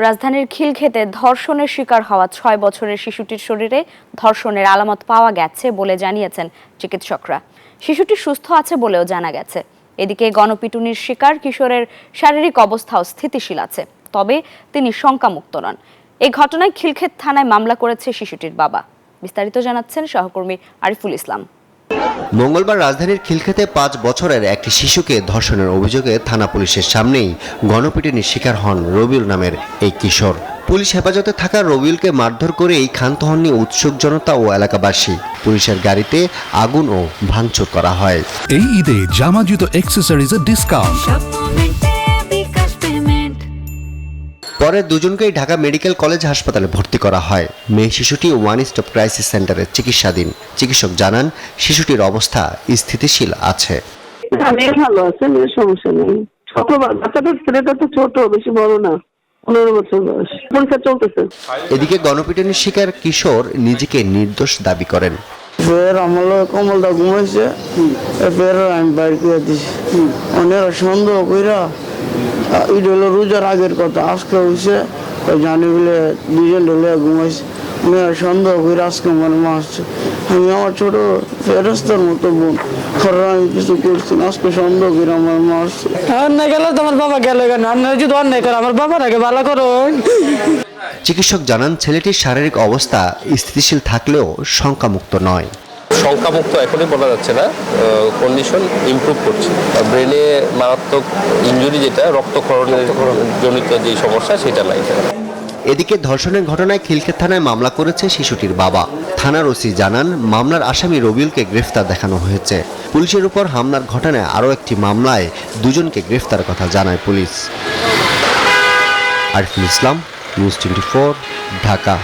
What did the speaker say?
রাজধানীর খিলক্ষেতে ধর্ষণের শিকার হওয়া ৬ বছরের শিশুটির শরীরে ধর্ষণের আলামত পাওয়া গেছে বলে জানিয়েছেন চিকিৎসকরা। শিশুটি সুস্থ আছে বলেও জানা গেছে। এদিকে গণপিটুনির শিকার কিশোরের শারীরিক অবস্থাও স্থিতিশীল আছে, তবে তিনি শঙ্কামুক্ত নন। এই ঘটনায় খিলক্ষেত থানায় মামলা করেছে শিশুটির বাবা। বিস্তারিত জানাচ্ছেন সহকর্মী আরিফুল ইসলাম। মঙ্গলবার রাজধানীর খিলক্ষেতে ৫ বছরের একটি শিশুকে ধর্ষণের অভিযোগে থানা পুলিশের সামনেই গণপিটুনির শিকার হন রবিউল নামের এই কিশোর। পুলিশ হেফাজতে থাকা রবিউলকে মারধর করেই ক্ষান্ত হননি উৎসুক জনতা ও এলাকাবাসী। পুলিশের গাড়িতে আগুন ও ভাঙচুর করা হয়। এই ঈদে জামা জুতো অ্যাকসেসরিজের ডিসকাউন্ট। পরে দুজনকেই ঢাকা মেডিকেল কলেজ হাসপাতালে ভর্তি করা হয়। মেয়ে শিশুটি ওয়ান স্টপ ক্রাইসিস সেন্টারে চিকিৎসাধীন। চিকিৎসক জানান শিশুটির অবস্থা স্থিতিশীল আছে। মেয়ে ভালো আছে, মেয়ের সমস্যা নেই। ছোট বাচ্চাটার ছেলেটা তো ছোট, বেশি বড় না, 15 বছর বয়স, পরীক্ষা চলতেছে। এদিকে গণপিটুনির শিকার কিশোর নিজেকে নির্দোষ দাবি করেন। কমলদা ঘুমাইছে, আমি বাইর করে দিছি। অনেক সন্দেহ কইরা ঈদ হলো রোজার আগের কথা, আজকে হয়েছে জানি বলে দুজন ঢেলে ঘুমাইছে। মেয়ের সন্দেহ করে আজকে আমার মা আসছে। আমি আমার ছোট ফেরস্তার মতো বোন, আমি কিছু করছি না, আজকে সন্দেহ করে আমার মা আসছে। অন্যায় গেলে তো আমার বাবা গেলে কেন? অন্যায় যদি অন্যায় করে আমার বাবার আগে ভালো করো। চিকিৎসক জানান ছেলেটির শারীরিক অবস্থা স্থিতিশীল থাকলেও শঙ্কামুক্ত নয়। শঙ্কামুক্ত এখনই বলা যাচ্ছে না, কন্ডিশন ইমপ্রুভ করছে। ব্রেনে মারাত্মক ইনজুরি, যেটা রক্তক্ষরণের জনিত যে সমস্যা, সেটা নাই। এদিকে ধর্ষণের ঘটনায় খিলক্ষেত থানায় মামলা করেছে শিশুটির বাবা। থানার ওসি জানান মামলার আসামি রবিউলকে গ্রেফতার দেখানো হয়েছে। পুলিশের উপর হামলার ঘটনায় আরও একটি মামলায় দুজনকে গ্রেফতার কথা জানায় পুলিশ। আরিফুল ইসলাম, নিউজ 24, ঢাকা।